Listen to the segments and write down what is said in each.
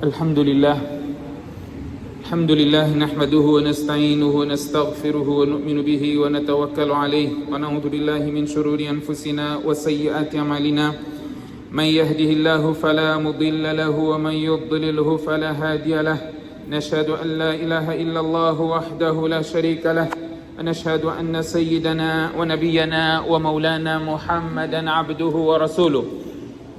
الحمد لله الحمد لله نحمده ونستعينه ونستغفره ونؤمن به ونتوكل عليه ونعوذ بالله من شرور أنفسنا وسيئات أعمالنا من يهده الله فلا مضل له ومن يضلله فلا هادي له نشهد أن لا إله إلا الله وحده لا شريك له ونشهد أن سيدنا ونبينا ومولانا محمدا عبده ورسوله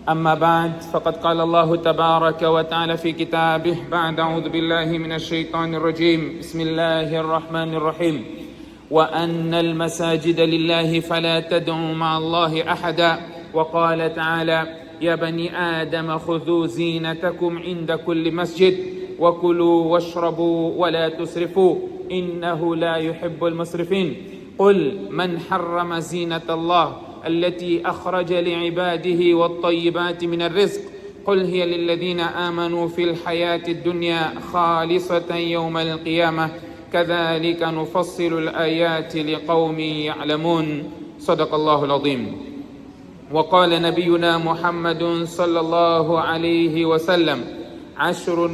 أما بعد فقد قال الله تبارك وتعالى في كتابه بعد أعوذ بالله من الشيطان الرجيم بسم الله الرحمن الرحيم وأن المساجد لله فلا تدعوا مع الله أحدا وقال تعالى يا بني آدم خذوا زينتكم عند كل مسجد وكلوا واشربوا ولا تسرفوا إنه لا يحب المسرفين قل من حرم زينة الله التي أخرج لعباده والطيبات من الرزق قل هي للذين آمنوا في الحياة الدنيا خالصة يوم القيامة كذلك نفصل الآيات لقوم يعلمون صدق الله العظيم. وقال نبينا محمد صلى الله عليه وسلم 10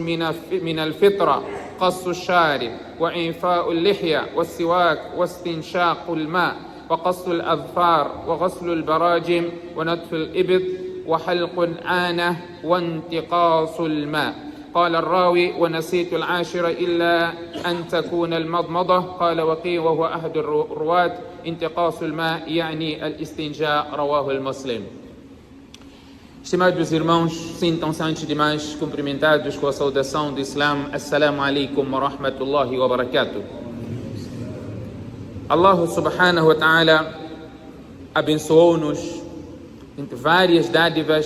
من الفطرة قص الشارب وإعفاء اللحية والسواك واستنشاق الماء وقص الأظفار وغسل البراجم ونتف الإبط وحلق العانة وانتقاص الماء. قال الراوي ونسيت 10 إلا أن تكون المضمضة. قال وقيل وهو أحد الرواة انتقاص الماء يعني الاستنجاء رواه المسلم. Estimados irmãos, sintam-se antes de mais cumprimentados com a saudação do Islã. Assalamu alaikum wa rahmatullahi wa barakatuh. Allah subhanahu wa ta'ala abençoou-nos entre várias dádivas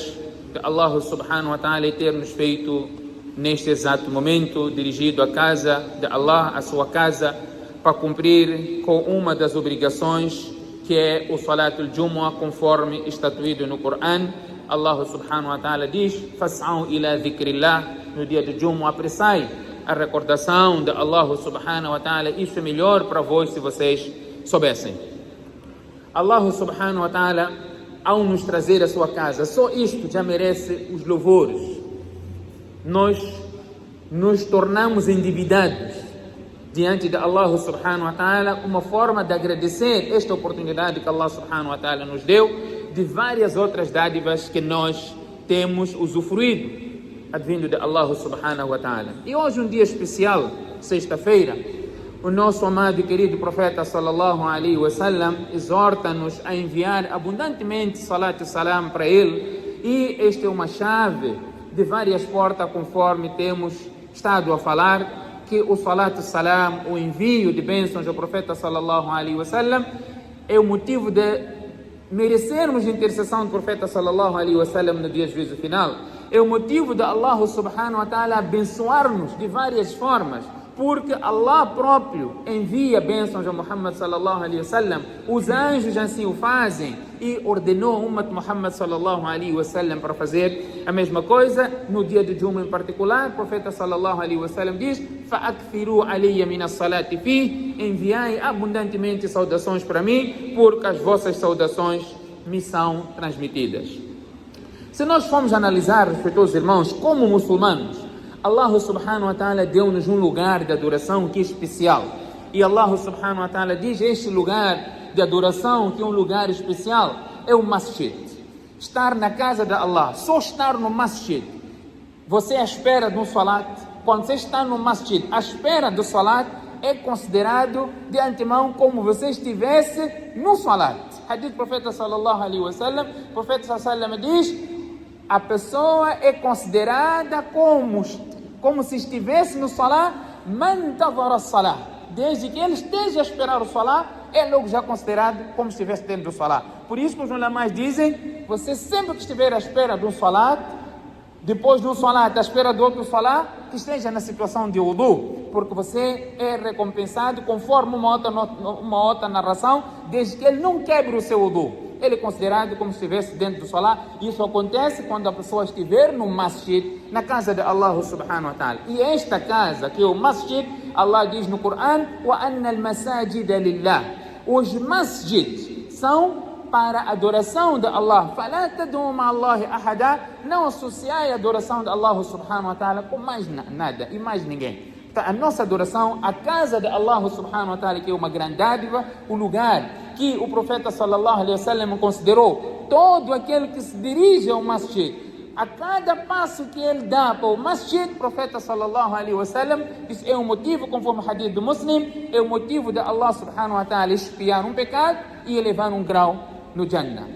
que Allah subhanahu wa ta'ala ter-nos feito neste exato momento, dirigido à casa de Allah, à sua casa, para cumprir com uma das obrigações que é o Salat al-Jumu'ah, conforme estatuído no Coran. Allah subhanahu wa ta'ala diz: Fas'au ila dhikrillah, no dia de Jumu'ah, apressai a recordação de Allah subhanahu wa ta'ala. Isso é melhor para vós se vocês soubessem. Allah subhanahu wa ta'ala, ao nos trazer a sua casa, só isto já merece os louvores. Nós nos tornamos endividados diante de Allah subhanahu wa ta'ala, uma forma de agradecer esta oportunidade que Allah subhanahu wa ta'ala nos deu, de várias outras dádivas que nós temos usufruído advindo de Allah subhanahu wa ta'ala. E hoje um dia especial, sexta-feira, o nosso amado e querido profeta sallallahu alaihi wasallam exorta-nos a enviar abundantemente salat e salam para ele, e esta é uma chave de várias portas, conforme temos estado a falar, que o salat e salam, o envio de bênçãos ao profeta sallallahu alaihi wasallam, é o motivo de merecermos a intercessão do profeta sallallahu alaihi wasallam no dia de juízo final. É o motivo de Allah subhanahu wa ta'ala abençoar-nos de várias formas, porque Allah próprio envia bênçãos a Muhammad sallallahu alaihi wasallam, os anjos assim o fazem, e ordenou o Ummat Muhammad sallallahu alaihi wasallam para fazer a mesma coisa. No dia de Jumu'ah em particular, o profeta sallallahu alaihi wasallam diz: fa'akthiru alayya min as-salati fi, enviai abundantemente saudações para mim, porque as vossas saudações me são transmitidas. Se nós formos analisar, respeitosos irmãos, como muçulmanos, Allah subhanahu wa ta'ala deu-nos um lugar de adoração que é especial. E Allah subhanahu wa ta'ala diz: este lugar de adoração, que é um lugar especial, é o masjid. Estar na casa de Allah, só estar no masjid. Você à espera de um salat, quando você está no masjid, à espera do salat, é considerado de antemão como você estivesse no salat. Hadith do profeta sallallahu alaihi wasallam, o profeta sallallahu alaihi wasallam diz: a pessoa é considerada como se estivesse no salat, man tadhara salat, desde que ele esteja a esperar o salat, é logo já considerado como se estivesse dentro do salat. Por isso que os ulamás dizem: você sempre que estiver à espera de um salat, depois de um salat à espera de outro salat, que esteja na situação de wudu, porque você é recompensado conforme uma outra narração, desde que ele não quebre o seu wudu. Ele é considerado como se estivesse dentro do salat. Isso acontece quando a pessoa estiver no masjid, na casa de Allah subhanahu wa ta'ala. E esta casa, que é o masjid, Allah diz no Coran: وَأَنَّ الْمَسَاجِدَ لِلَّهِ. Os masjid são para a adoração de Allah. فَلَا تَدْعُوا مَعَ اللَّهِ أَحَدًا. Não associai a adoração de Allah subhanahu wa ta'ala com mais nada e mais ninguém. Então, a nossa adoração, a casa de Allah subhanahu wa ta'ala, que é uma grande dádiva, o lugar que o profeta sallallahu alaihi wasallam considerou todo aquele que se dirige ao masjid, a cada passo que ele dá para o masjid, o profeta sallallahu alaihi wasallam, isso é um motivo, conforme o hadith do Muslim, é o motivo de Allah subhanahu wa ta'ala expiar um pecado e elevar um grau no Jannah.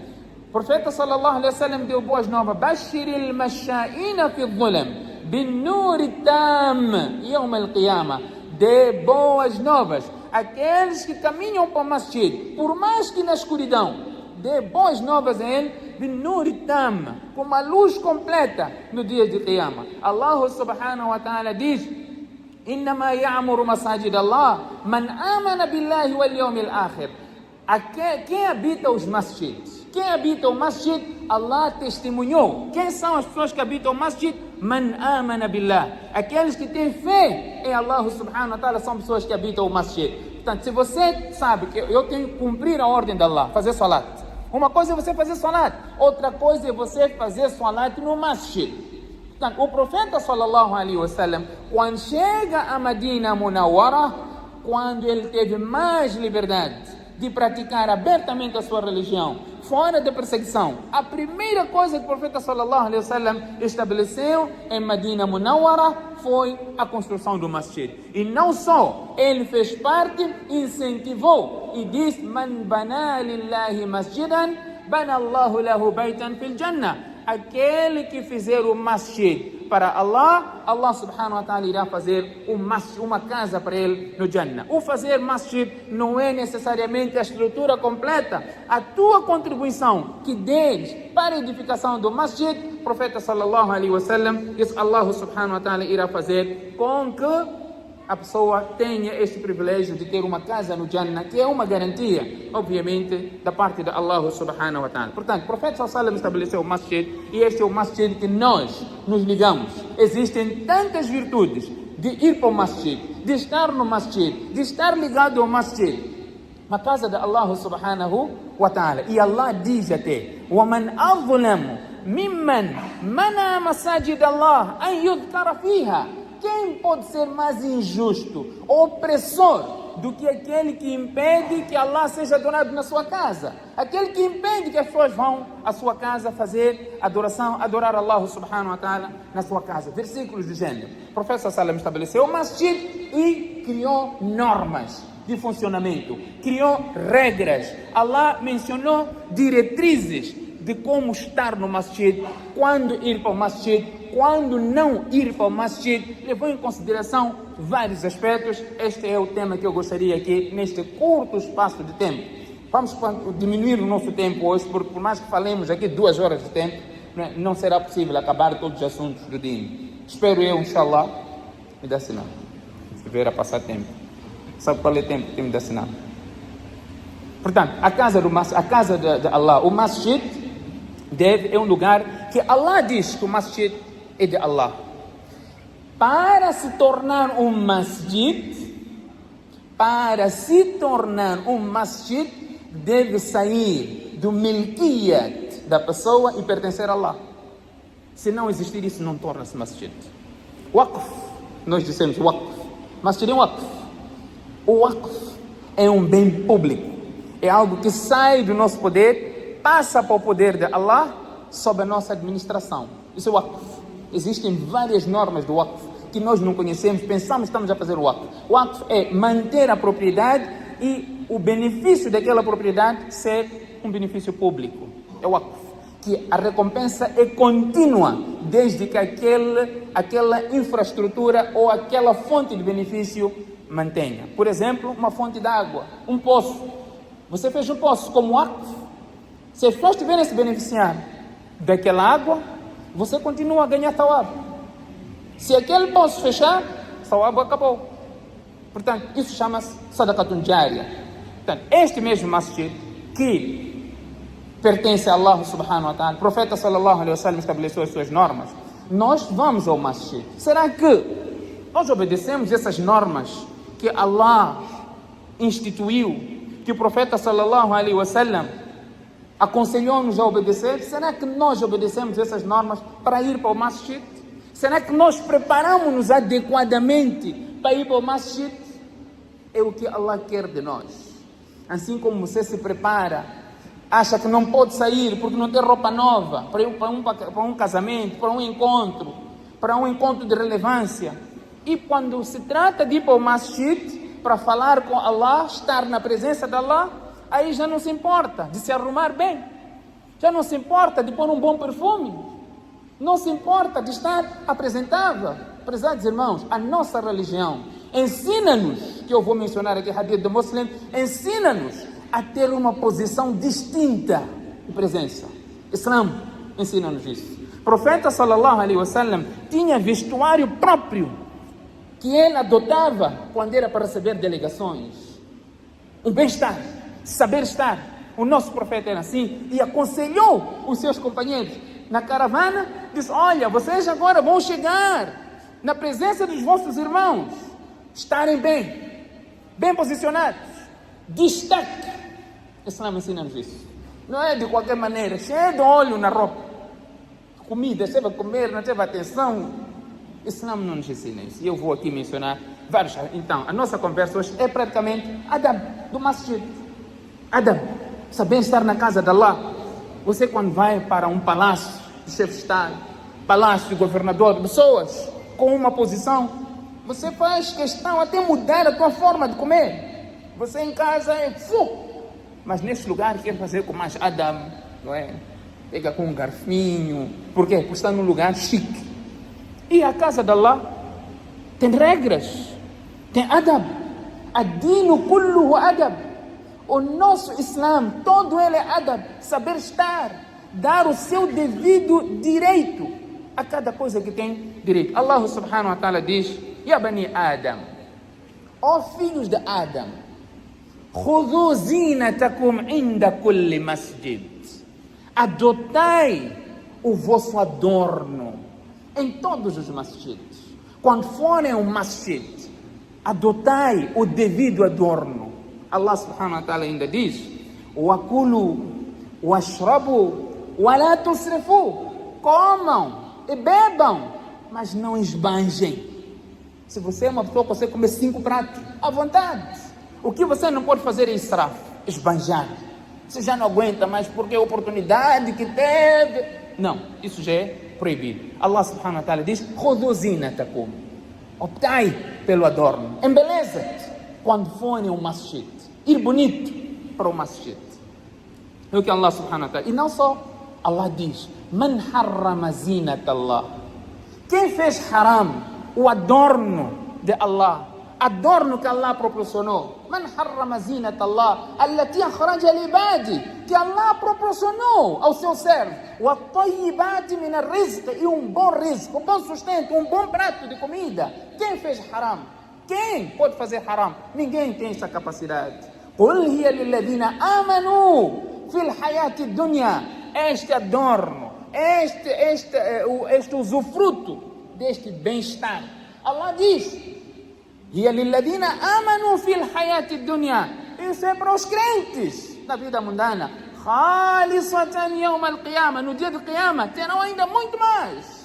O profeta sallallahu alaihi wasallam deu boas novas: Bashiril masha'ina fi dhulam bin-nur tam yawm al-qiyamah. Dê boas novas àqueles que caminham para o masjid, por mais que na escuridão. Dê boas novas a ele, bin-nur tam, com uma luz completa no dia de Qiyamah. Allah subhanahu wa ta'ala diz: إنما يعمر مساجد الله من آمن بالله واليوم الآخر. Quem habita os masjids? Quem habita o masjid? Allah testemunhou. Quem são as pessoas que habitam o masjid? Man amana billah. Aqueles que têm fé em Allah subhanahu wa ta'ala são pessoas que habitam o masjid. Portanto, se você sabe que eu tenho que cumprir a ordem de Allah, fazer salat. Uma coisa é você fazer salat, outra coisa é você fazer salat no masjid. Portanto, o profeta sallallahu alaihi wasallam, quando chega a Medina Munawwara, quando ele teve mais liberdade de praticar abertamente a sua religião, fora da perseguição, a primeira coisa que o profeta sallallahu alaihi wasallam estabeleceu em Medina Munawwara foi a construção do masjid. E não só, ele fez parte, incentivou e disse: Man bana lillahi masjidan, bana Allahu lahu baytan fil jannah. Aquele que fizer o masjid para Allah, Allah subhanahu wa ta'ala irá fazer uma casa para ele no Jannah. O fazer masjid não é necessariamente a estrutura completa. A tua contribuição que deres para a edificação do masjid, o profeta sallallahu alaihi wasallam diz: Allah subhanahu wa ta'ala irá fazer com que a pessoa tenha este privilégio de ter uma casa no Jannah, que é uma garantia, obviamente, da parte de Allah subhanahu wa ta'ala. Portanto, o profeta sallallahu alaihi wasallam estabeleceu o masjid, e este é o masjid que nós nos ligamos. Existem tantas virtudes de ir para o masjid, de estar no masjid, de estar ligado ao masjid, a casa de Allah subhanahu wa ta'ala. E Allah diz até: وَمَنْ أَظْلَمُ مِمَّنْ مَنَعَ مَسَاجِدَ اللَّهِ أَنْ يُذْكَرَ فِيهَا. Quem pode ser mais injusto, opressor, do que aquele que impede que Allah seja adorado na sua casa? Aquele que impede que as pessoas vão à sua casa fazer adoração, adorar Allah subhanahu wa ta'ala na sua casa. Versículos do gênero. O profeta sallam estabeleceu o masjid e criou normas de funcionamento, criou regras. Allah mencionou diretrizes de como estar no masjid, quando ir para o masjid, quando não ir para o masjid. Levou em consideração vários aspectos. Este é o tema que eu gostaria aqui, neste curto espaço de tempo. Vamos diminuir o nosso tempo hoje, porque por mais que falemos aqui 2 horas de tempo, não será possível acabar todos os assuntos do dia. Espero eu, inshallah, me dá sinal. Se tiver a passar tempo. Sabe qual é o tempo que me dá sinal? Portanto, a casa de Allah, o masjid, é um lugar que Allah diz que o masjid é de Allah. Para se tornar um masjid, deve sair do milkiyat da pessoa e pertencer a Allah. Se não existir isso, não torna-se masjid. Waqf, nós dissemos waqf. Masjid é waqf. O waqf é um bem público. É algo que sai do nosso poder, passa para o poder de Allah sob a nossa administração. Isso é waqf. Existem várias normas do waqf que nós não conhecemos, pensamos que estamos a fazer o waqf. O waqf é manter a propriedade e o benefício daquela propriedade ser um benefício público. É o waqf, que a recompensa é contínua desde que aquela infraestrutura ou aquela fonte de benefício mantenha. Por exemplo, uma fonte de água, um poço. Você fez um poço como waqf. Se as pessoas estiverem a se beneficiar daquela água, você continua a ganhar thawab. Se aquele poço fechar, thawab acabou. Portanto, isso chama-se sadaqatun jariyah. Portanto, este mesmo masjid que pertence a Allah subhanahu wa ta'ala, o profeta sallallahu alaihi wasallam estabeleceu as suas normas. Nós vamos ao masjid. Será que nós obedecemos essas normas que Allah instituiu, que o profeta sallallahu alaihi wasallam aconselhou-nos a obedecer. Será que nós obedecemos essas normas para ir para o masjid? Será que nós preparamos-nos adequadamente para ir para o masjid? É o que Allah quer de nós. Assim como você se prepara, acha que não pode sair porque não tem roupa nova para um casamento, para um encontro de relevância. E quando se trata de ir para o masjid para falar com Allah, estar na presença de Allah, aí já não se importa de se arrumar bem, já não se importa de pôr um bom perfume, não se importa de estar apresentável. Prezados irmãos, a nossa religião ensina-nos, que eu vou mencionar aqui, hadith do Muslim, ensina-nos a ter uma posição distinta de presença. Islã ensina-nos isso. O profeta sallallahu alaihi wasallam tinha vestuário próprio que ele adotava quando era para receber delegações. Um bem-estar, saber estar. O nosso profeta era assim e aconselhou os seus companheiros na caravana, disse: olha, vocês agora vão chegar na presença dos vossos irmãos, estarem bem posicionados, destaque. O Islã ensina-nos isso. Não é de qualquer maneira, cheio de óleo na roupa, comida, você vai comer, não teve atenção. O Islã não nos ensina isso. E eu vou aqui mencionar vários. Então, a nossa conversa hoje é praticamente adab do masjid. Adab, saber estar na casa de Allah. Você quando vai para um palácio de chefe de Estado, palácio de governador, pessoas com uma posição, você faz questão até mudar a tua forma de comer. Você em casa é mas neste lugar quer fazer com mais adab, não é? Pega com um garfinho. Por quê? Porque está num lugar chique. E a casa de Allah tem regras, tem adab. Ad-dinu kulluhu adab. O nosso Islã, todo ele é adab, saber estar, dar o seu devido direito a cada coisa que tem direito. Allah subhanahu wa ta'ala diz: Ya bani Adam, ó filhos de Adam, khudhu zinatakum inda kulli masjid. Adotai o vosso adorno em todos os masjids. Quando forem um masjid, adotai o devido adorno. Allah subhanahu wa ta'ala ainda diz: Wakulu washrabu wa la tusrifu. Comam e bebam, mas não esbanjem. Se você é uma pessoa que você come 5 pratos, à vontade. O que você não pode fazer é israf, esbanjar. Você já não aguenta mais porque a oportunidade que teve. Não, isso já é proibido. Allah subhanahu wa ta'ala diz: Khudhu zinatakum. Optai pelo adorno. Embeleza-te quando forem um masjid. Ir bonito para o masjid. É o que Allah subhanahu wa ta'ala. E não só, Allah diz: Man harrama zinat Allah. Quem fez haram o adorno de Allah? Adorno que Allah proporcionou. Man harrama zinat Allah allati akhraja li ibadi, que Allah proporcionou ao seu servo. Wa tayyibati min ar-rizq, e um bom rizq, um bom sustento, um bom prato de comida. Quem fez haram? Quem pode fazer haram? Ninguém tem essa capacidade. Qul hiya lilladhina amanu fil hayati dunya. Este adorno, este usufruto deste bem-estar. Allah diz: hiya lilladhina amanu fil hayati dunya. Isso é para os crentes na vida mundana. Khalisatan yawm al-qiyamah. No dia do Qiyamah terão ainda muito mais.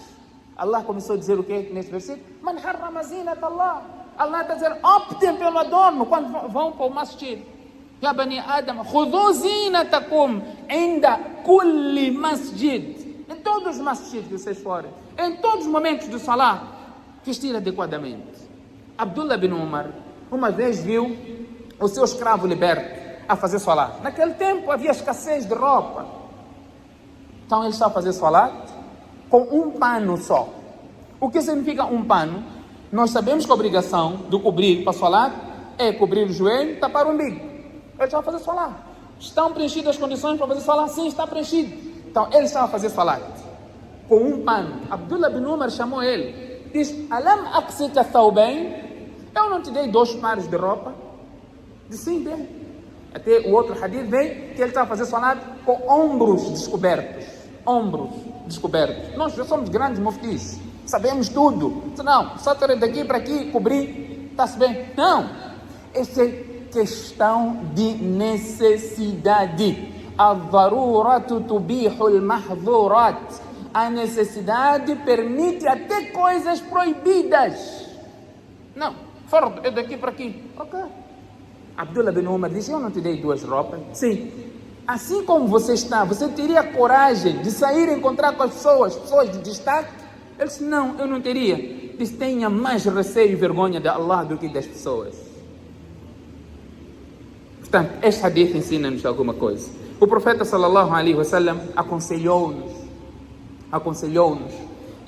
Allah começou a dizer o que nesse versículo? Man harrama zinat Allah. Allah está dizendo: optem pelo adorno quando vão para o masjid. Ya bani Adam, khudhu zinatakum inda kulli masjid. Em todos os masjids que vocês forem, em todos os momentos do salah, vestir adequadamente. Abdullah bin Umar uma vez viu o seu escravo liberto a fazer salat. Naquele tempo havia escassez de roupa. Então ele estava a fazer salat com um pano só. O que significa um pano? Nós sabemos que a obrigação do cobrir para salat é cobrir o joelho e tapar o umbigo. Ele estava a fazer salat. Estão preenchidas as condições para fazer salat? Sim, está preenchido. Então ele estava a fazer salat com um pano. Abdullah bin Umar chamou ele. Diz: Alam aqsika thawbain? Eu não te dei 2 pares de roupa? Diz: sim, dei. Até o outro hadith vem que ele estava a fazer salat com ombros descobertos. Ombros descobertos. Nós já somos grandes muftis, sabemos tudo. Não, só ter daqui para aqui, cobrir, está-se bem. Não, essa é questão de necessidade. الضرورة تبيح المحظورات. A necessidade permite até coisas proibidas. Não, fardo, é daqui para aqui. Ok. Abdullah bin Umar disse, eu não te dei 2 roupas. Sim. Assim como você está, você teria coragem de sair e encontrar com as pessoas de destaque? Ele disse, não, eu não teria. Disse, tenha mais receio e vergonha de Allah do que das pessoas. Portanto, este hadith ensina-nos alguma coisa. O profeta sallallahu alaihi wasallam aconselhou-nos.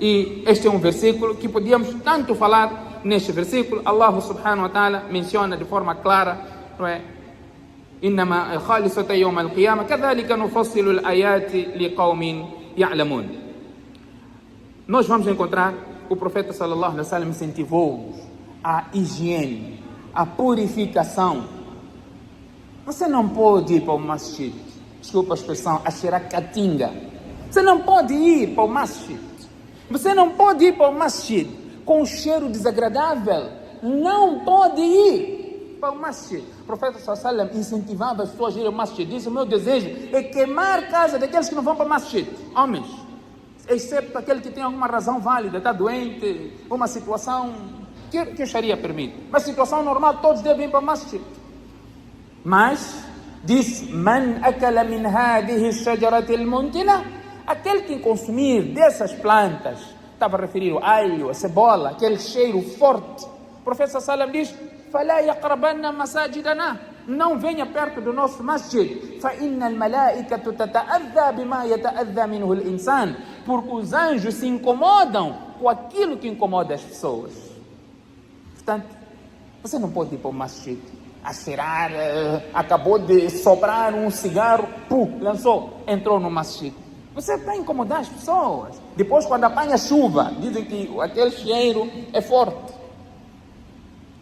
E este é um versículo que podíamos tanto falar neste versículo. Allah subhanahu wa ta'ala menciona de forma clara, não é? إنما خالصة يوم القيامة كذلك نفصل الآيات لقوم يعلمون. Nós vamos encontrar o profeta sallallahu alaihi wasallam incentivou-nos a higiene, a purificação. Você não pode ir para o masjid, desculpa a expressão, a cheirar catinga. Você não pode ir para o masjid. Você não pode ir para o masjid com um cheiro desagradável. Não pode ir para o masjid. O profeta sallallahu alaihi wasallam incentivava as pessoas a ir ao masjid. Disse, o meu desejo é queimar a casa daqueles que não vão para o masjid. Homens. Exceto aquele que tem alguma razão válida, está doente, uma situação que a Sharia permite. Mas situação normal, todos devem ir para o masjid. Mas, diz, Man akala min hadihi shajarati al-muntina, aquele que consumir dessas plantas, estava a referir ao alho, a cebola, aquele cheiro forte. O profeta sallallahu alaihi wasallam diz, فَلَا يَقْرَبَنَّ مَسَاجِدَنَا, não venha perto do nosso masjid. فَإِنَّ الْمَلَائِكَةُ تَتَأَذَّى بِمَا يَتَأَذَّى مِنْهُ الْإِنسَانِ, porque os anjos se incomodam com aquilo que incomoda as pessoas. Portanto, você não pode ir para o masjid a cheirar, acabou de sobrar um cigarro, lançou, entrou no masjid. Você está a incomodar as pessoas. Depois, quando apanha chuva, dizem que aquele cheiro é forte.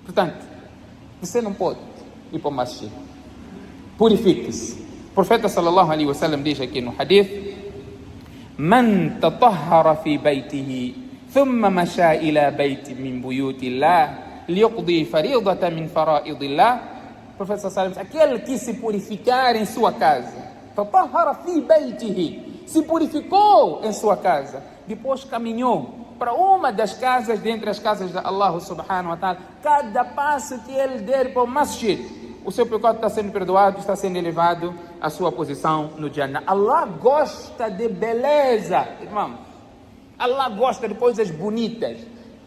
Portanto, você não pode ir para o masjid. Purifique-se. O profeta sallallahu alaihi wasallam diz aqui no hadith, Man tatahhara fi baytihi, thumma masha ila bayti min buyutillah, liyuqdi faridata min faraidillah. O profeta sallallahu alaihi wasallam, aquele que se purificar em sua casa, tatahhara fi baytihi, se purificou em sua casa, depois caminhou para uma das casas dentre as casas de Allah subhanahu wa ta'ala. Cada passo que ele der para o masjid, o seu pecado está sendo perdoado, está sendo elevado à sua posição no Jannah. Allah gosta de beleza, irmãos. Allah gosta de coisas bonitas,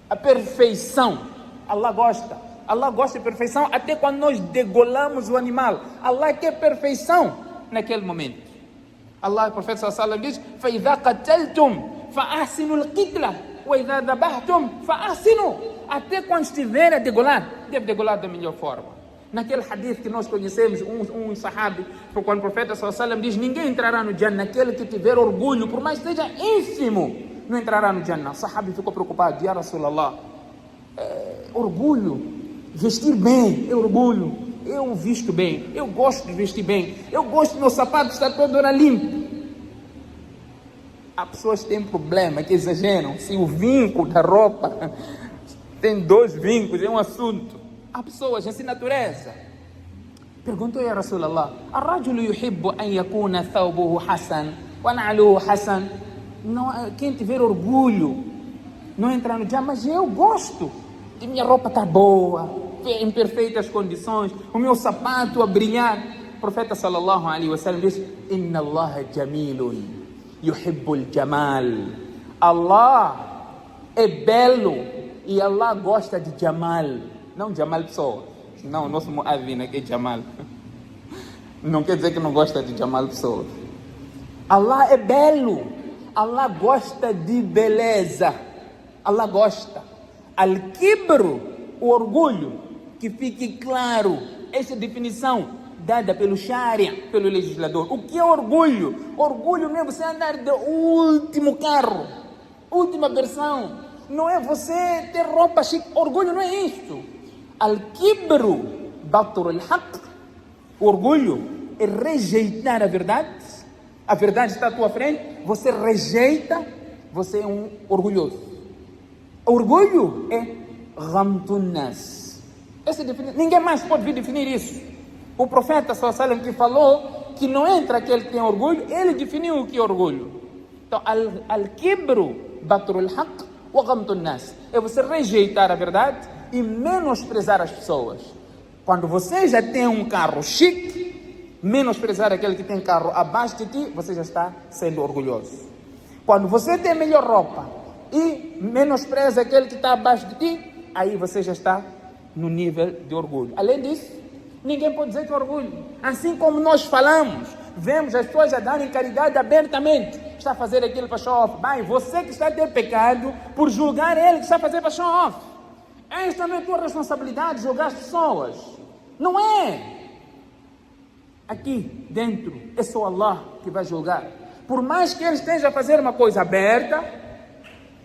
a perfeição. Allah gosta de perfeição até quando nós degolamos o animal. Allah quer perfeição naquele momento. Allah, o profeta sallallahu alaihi wasallam diz, فَإِذَا قَتَلْتُمْ فَأَحْسِنُوا الْقِتْلَةَ وَإِذَا ذَبَحْتُمْ فَأَحْسِنُوا. Até quando estiver a degolar, deve degolar da melhor forma. Naquele hadith que nós conhecemos, um sahabi, quando o profeta sallallahu alaihi wasallam diz, ninguém entrará no Jannah, aquele que tiver orgulho, por mais que seja ínfimo, não entrará no Jannah. O sahabi ficou preocupado, Ya Rasulallah, orgulho, vestir bem é orgulho. Eu visto bem, eu gosto de vestir bem, eu gosto do meu sapato estar todo hora limpo. Há pessoas que têm problema, que exageram. Se o vinco da roupa tem 2 vincos, é um assunto. Há pessoas assim, natureza. Perguntou a Rasulallah, الرجل يحب أن يكون ثوبه حسن ونعله حسن. Quem tiver orgulho não entra no Jannah, mas eu gosto de minha roupa estar boa, em perfeitas condições, o meu sapato a brilhar. O profeta sallallahu alaihi wasallam diz, Inna Allah jamilun yuhibbul jamal. Allah é belo e Allah gosta de jamal. Não jamal pessoa, não, o nosso muadhin aqui é jamal. Não quer dizer que não gosta de jamal pessoa. Allah é belo, Allah gosta de beleza, Allah gosta. Al-kibru, o orgulho, que fique claro, essa definição dada pelo Sharia, pelo legislador. O que é orgulho? Orgulho não é você andar do último carro, última versão. Não é você ter roupa chique. Orgulho não é isso. Al-kibru, batru al-haq. Orgulho é rejeitar a verdade. A verdade está à tua frente, você rejeita, você é um orgulhoso. Orgulho é ghamtun nas. Ninguém mais pode vir definir isso. O profeta sallallahu alaihi wasallam que falou que não entra aquele que tem orgulho, ele definiu o que é orgulho. Então, al-kibru batrul haqq wa ghamtun nas. É você rejeitar a verdade e menosprezar as pessoas. Quando você já tem um carro chique, menosprezar aquele que tem carro abaixo de ti, você já está sendo orgulhoso. Quando você tem melhor roupa e menospreza aquele que está abaixo de ti, aí você já está no nível de orgulho. Além disso, ninguém pode dizer que é orgulho. Assim como nós falamos, vemos as pessoas a darem caridade abertamente, está a fazer aquilo para show off. Bem, você que está a ter pecado por julgar ele que está a fazer para show off. Esta não é tua responsabilidade, julgar as pessoas. Não é. Aqui dentro é só Allah que vai julgar. Por mais que ele esteja a fazer uma coisa aberta,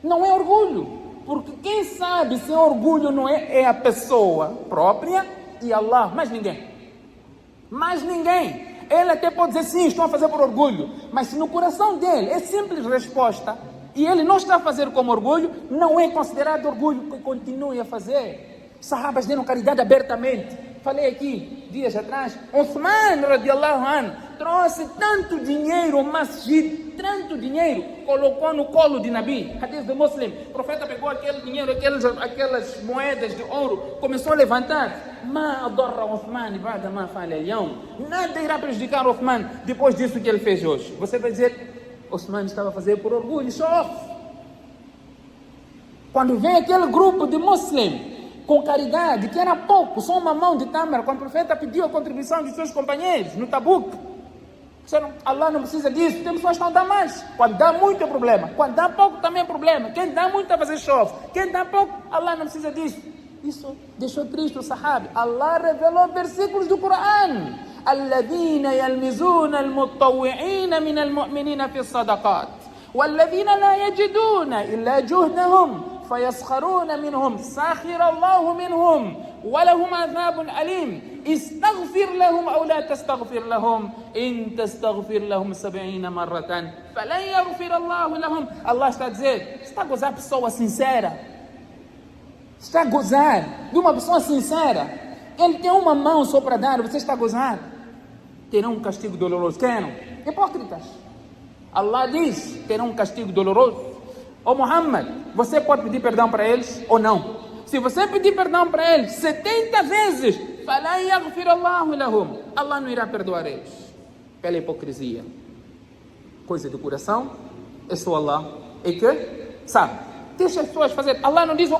não é orgulho. Porque quem sabe se orgulho não é a pessoa própria e Allah, mais ninguém. Mais ninguém. Ele até pode dizer sim, estou a fazer por orgulho. Mas se no coração dele é simples resposta e ele não está a fazer como orgulho, não é considerado orgulho, que continue a fazer. Sahabas deram caridade abertamente. Falei aqui, dias atrás, Uthman radiallahu anhu trouxe tanto dinheiro ao masjid, tanto dinheiro, colocou no colo de Nabi, hadith do Muslim. O profeta pegou aquele dinheiro, aquelas moedas de ouro, começou a levantar. Ma adarra Uthman ba'da ma fa'ala al-yawm. Nada irá prejudicar Uthman depois disso que ele fez hoje. Você vai dizer, Uthman estava a fazer por orgulho, show off. Quando vem aquele grupo de muslims com caridade, que era pouco, só uma mão de tâmara, quando o profeta pediu a contribuição de seus companheiros no Tabuk, Allah não precisa disso, tem pessoas que não dão mais. Quando dá muito é problema, quando dá pouco também é problema. Quem dá muito a fazer show, quem dá pouco, Allah não precisa disso. Isso deixou triste o sahabi. Allah revelou versículos do Coran: الذين يلمزون المتطوعين من المؤمنين في الصدقات والذين لا يجدون إلا جهدهم فيسخرون منهم سخر الله منهم ولهم عذاب أليم استغفر لهم أو لا تستغفر لهم إن تستغفر لهم 70 مرة فلن يغفر الله لهم. Allah está a dizer, está a gozar a pessoa sincera, está a gozar de uma pessoa sincera. Ele tem uma mão só para dar, você está a gozar, terão um castigo doloroso. Querem? Hipócritas. Allah diz, terão um castigo doloroso. Ô Muhammad, você pode pedir perdão para eles ou não? Se você pedir perdão para eles 70 vezes, Allah não irá perdoar eles pela hipocrisia. Coisa do coração, é só Allah é que sabe. Deixa as pessoas fazer. Allah não diz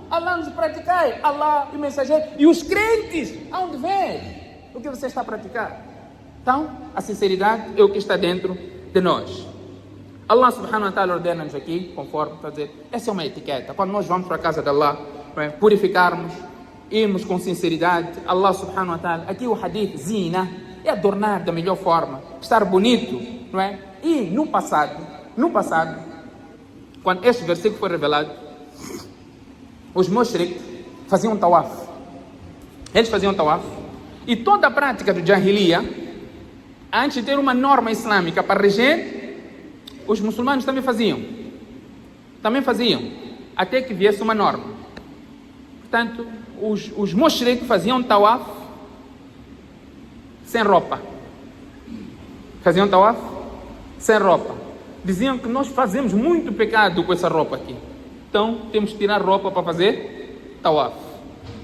Allah nos praticai, Allah e o mensageiro e os crentes hão de ver o que você está a praticar. Então, a sinceridade é o que está dentro de nós. Allah subhanahu wa ta'ala ordena-nos aqui, conforme está a dizer, essa é uma etiqueta. Quando nós vamos para a casa de Allah, purificarmos, irmos com sinceridade, Allah subhanahu wa ta'ala, aqui o hadith, zina, é adornar da melhor forma, estar bonito, não é? E no passado, quando este versículo foi revelado, os mushrik faziam tawaf. Eles faziam tawaf. E toda a prática do Jahiliya, antes de ter uma norma islâmica para reger, os muçulmanos também faziam. Até que viesse uma norma. Portanto, os mushrik faziam tawaf sem roupa. Diziam que nós fazemos muito pecado com essa roupa aqui. Então, temos que tirar roupa para fazer tawaf.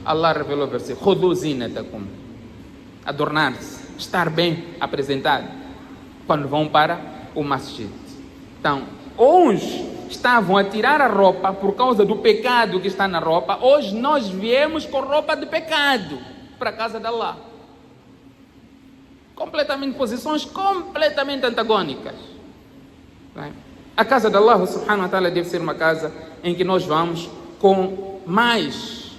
Allah revelou o versículo: Khudu zinatakum. Adornar-se, estar bem apresentado quando vão para o masjid. Então, uns estavam a tirar a roupa por causa do pecado que está na roupa. Hoje nós viemos com roupa de pecado para a casa de Allah. Posições completamente antagônicas. A casa de Allah subhanahu wa ta'ala deve ser uma casa em que nós vamos com mais,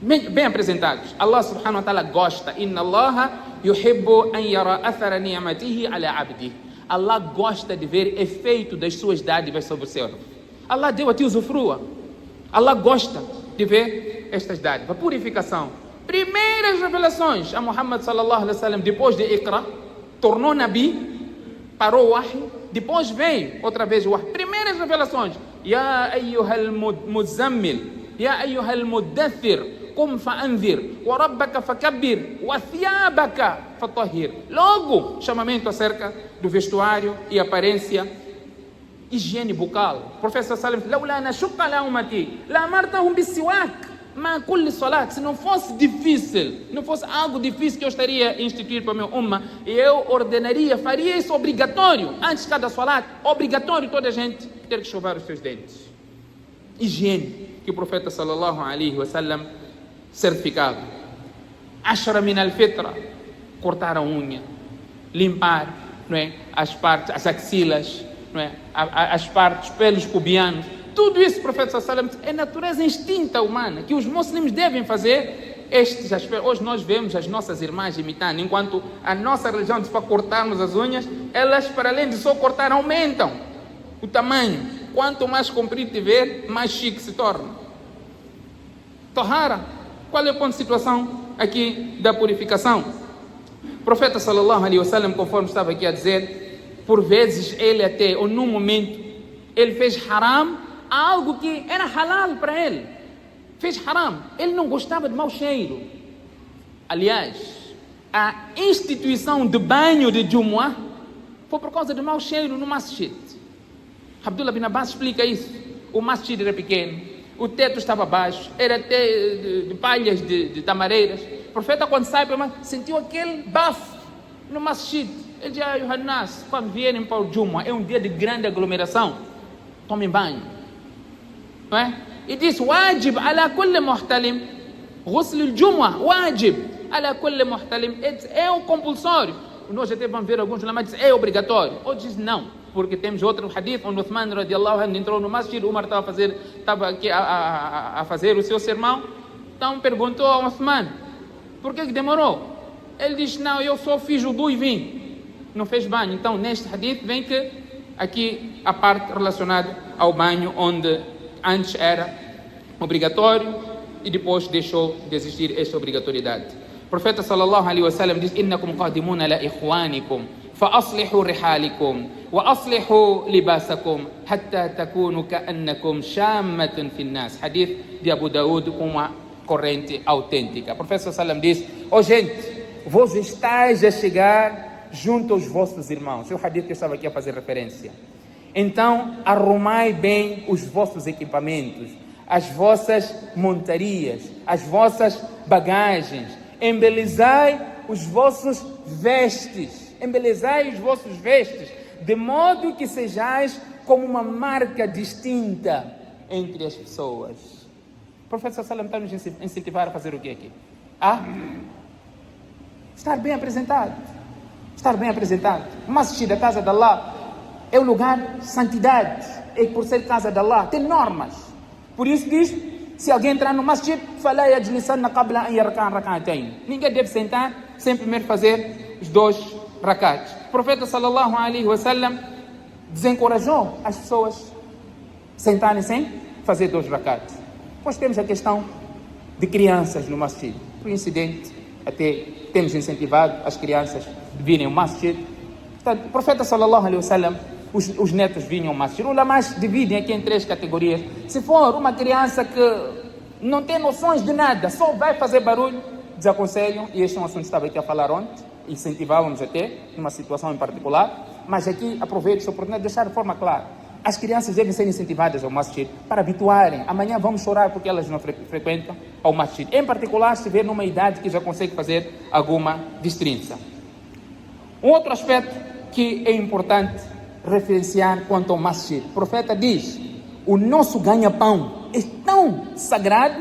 bem apresentados. Allah subhanahu wa ta'ala gosta. Inna Allah yuhibbu an yara athara ni'matihi ala abdi. Allah gosta de ver efeito das suas dádivas sobre o servo. Allah deu a ti usufrua. Allah gosta de ver estas dádivas. A purificação. Primeiras revelações a Muhammad sallallahu alaihi wasallam depois de Iqra, tornou Nabi, parou o wahy, depois veio outra vez o wahy. Primeiras revelações. Ya ayyuhal muzammil, ya ayyuhal mudaththir, قم فأنذر وربك فكبر وثيابك فطهر. Logo, chamamento acerca do vestuário e aparência, higiene bucal. Professor Salim, لولا أن أشق على أمتي لأمرتهم بالسواك مع كل صلاة. Se não fosse difícil, não fosse algo difícil que eu estaria a instituir para a minha umma, eu ordenaria, faria isso obrigatório, antes de cada salat, obrigatório toda a gente ter que escovar os seus dentes. Higiene, que o profeta sallallahu alaihi wasallam certificava. Ashra min al-fitra, cortar a unha, limpar, não é, as partes, as axilas, não é, as partes, pelos pubianos. Tudo isso, profeta sallallahu alaihi wasallam, é natureza instinta humana, que os muçulmanos devem fazer estes aspectos. Hoje nós vemos as nossas irmãs imitando, enquanto a nossa religião diz para cortarmos as unhas, elas, para além de só cortar, aumentam o tamanho. Quanto mais comprido tiver, mais chique se torna. Tahara, qual é o ponto de situação aqui da purificação? O profeta sallallahu alaihi wasallam, conforme estava aqui a dizer, por vezes ele até, ou num momento, ele fez haram algo que era halal para ele. Fez haram. Ele não gostava de mau cheiro. Aliás, a instituição de banho de Jumu'ah foi por causa de mau cheiro no masjid. Abdullah bin Abbas explica isso. O masjid era pequeno, o teto estava baixo, era até de palhas de tamareiras. O profeta, quando sai para o masjid, sentiu aquele bafo no masjid. Ele disse: Yohannas, quando vierem para o Jumu'ah, é um dia de grande aglomeração, tomem banho. Não é? E diz: wajib ala kulli muhtalim ghusl al-jumu'ah, wajib ala kulli muhtalim, é um compulsório. Nós até vamos ver alguns ulama dizem é obrigatório, outros dizem não, porque temos outro hadith onde Uthman radiallahu anhu entrou no masjid, Umar estava aqui a fazer o seu sermão. Então perguntou a Uthman: por que demorou? Ele disse: não, eu só fiz o wudu e vim, não fez banho. Então neste hadith vem que aqui a parte relacionada ao banho, onde antes era obrigatório e depois deixou de existir esta obrigatoriedade. O profeta sallallahu alaihi wasallam diz: innakum qadimuna la ikhwanikum fa aslihu rihalikum wa aslihu libasakum hatta takunu ka'annakum shammatun fi nas. Hadith de Abu Daud com uma corrente autêntica. O profeta sallallahu alaihi wasallam diz: ó gente, vós estáis a chegar junto aos vossos irmãos. É o hadith que eu estava aqui a fazer referência. Então, arrumai bem os vossos equipamentos, as vossas montarias, as vossas bagagens, embelezai os vossos vestes, de modo que sejais como uma marca distinta entre as pessoas. O profeta sallallahu alaihi wasallam está nos incentivar a fazer o que aqui? Estar bem apresentado. O masjid, a casa de Allah, é um lugar de santidade, e por ser casa de Allah, tem normas. Por isso diz: se alguém entrar no masjid, fala yajlisanna qabla an yarka'a rak'atayn. Ninguém deve sentar sem primeiro fazer os 2 rak'ats. O profeta sallallahu alaihi wasallam desencorajou as pessoas sentarem sem fazer 2 rak'ats. Depois temos a questão de crianças no masjid. Por incidente, até temos incentivado as crianças a virem ao masjid. Portanto, o profeta sallallahu alaihi wasallam, os netos vinham ao masjid. Os ulama's dividem aqui em 3 categorias. Se for uma criança que não tem noções de nada, só vai fazer barulho, desaconselham, e este é um assunto que estava aqui a falar ontem, incentivávamos até, numa situação em particular, mas aqui aproveito esta oportunidade de deixar de forma clara: as crianças devem ser incentivadas ao masjid para habituarem. Amanhã vamos chorar porque elas não frequentam ao masjid, em particular se estiver numa idade que já consegue fazer alguma destrinça. Um outro aspecto que é importante referenciar quanto ao masjid: o profeta diz: o nosso ganha-pão é tão sagrado,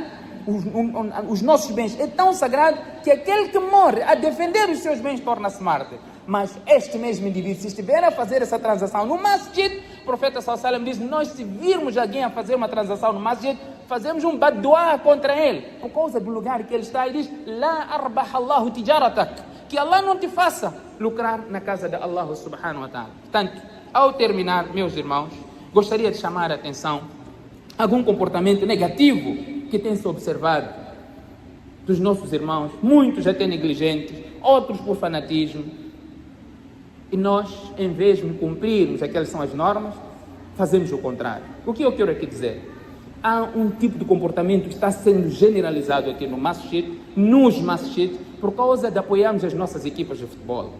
os nossos bens é tão sagrado, que aquele que morre a defender os seus bens torna-se mártir. Mas este mesmo indivíduo, se estiver a fazer essa transação no masjid, o profeta sallallahu alaihi wasallam diz: nós, se virmos alguém a fazer uma transação no masjid, fazemos um bad-dua contra ele, por causa do lugar que ele está. E diz: la arbaha Allahu tijaratak, que Allah não te faça lucrar na casa de Allah subhanahu wa ta'ala. Portanto, ao terminar, meus irmãos, gostaria de chamar a atenção a algum comportamento negativo que tem se observado dos nossos irmãos, muitos até negligentes, outros por fanatismo. E nós, em vez de cumprirmos aquelas que são as normas, fazemos o contrário. O que eu quero aqui dizer? há um tipo de comportamento que está sendo generalizado aqui no masjid, nos masjid, por causa de apoiarmos as nossas equipas de futebol.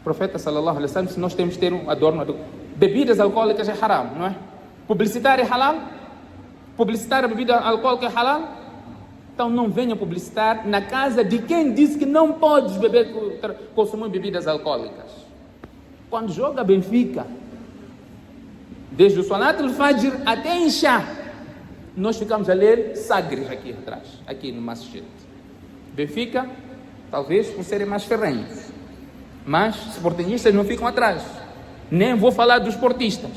O profeta sallallahu alaihi wasallam, se nós temos que ter um adorno de bebidas alcoólicas é haram, não é? Publicitar é halal? Publicitar a bebida alcoólica é halal? Então não venha publicitar na casa de quem disse que não podes beber, consumir bebidas alcoólicas. Quando joga Benfica, desde o Salat al-Fajr até Isha, nós ficamos a ler sagres aqui atrás, aqui no masjid. Benfica, talvez por serem mais ferrenhos, mas sportingistas não ficam atrás. Nem vou falar dos esportistas.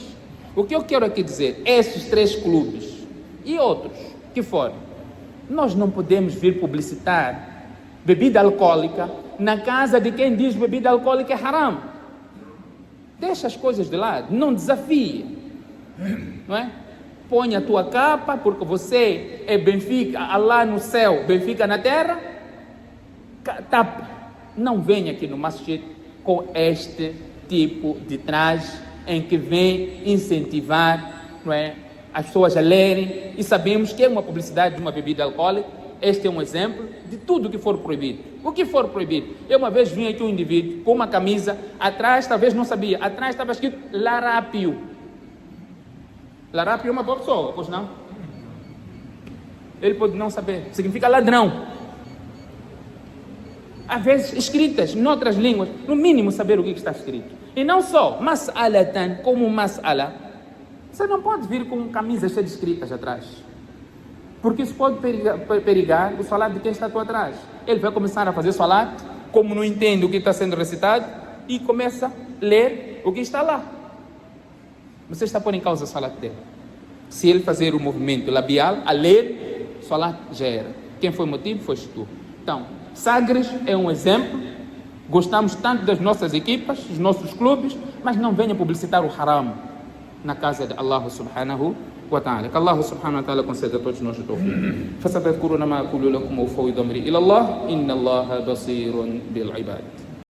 O que eu quero aqui dizer, esses 3 clubes e outros que forem, nós não podemos vir publicitar bebida alcoólica na casa de quem diz bebida alcoólica é haram. Deixa as coisas de lado, não desafie, não é? Põe a tua capa, porque você é Benfica, Allah no céu, Benfica na terra, tapa. Não venha aqui no masjid com este tipo de traje em que vem incentivar, não é, as pessoas a lerem, e sabemos que é uma publicidade de uma bebida alcoólica. Este é um exemplo de tudo que for proibido. O que for proibido? Eu uma vez vi aqui um indivíduo com uma camisa, atrás, talvez não sabia, atrás estava escrito Larápio. Larápio é uma boa pessoa, pois não? Ele pode não saber, significa ladrão. Às vezes escritas em outras línguas, no mínimo saber o que está escrito. E não só, mas'alatan, como mas'ala. Você não pode vir com camisas cheias de escritas atrás, porque isso pode perigar o salat de quem está atrás. Ele vai começar a fazer salat, como não entende o que está sendo recitado, e começa a ler o que está lá. Você está pondo em causa o salat dele. Se ele fazer o movimento labial, a ler, o salat já era. Quem foi o motivo? Foste tu. Então, Sagres é um exemplo. Gostamos tanto das nossas equipas, dos nossos clubes, mas não venha publicitar o haram na casa de Allah subhanahu wa ta'ala. Que Allah subhanahu wa ta'ala conceda a todos nós o tawfiq. فستذكرون ما أقول لكم وأفوض أمري إلى الله إن الله بصير بالعباد.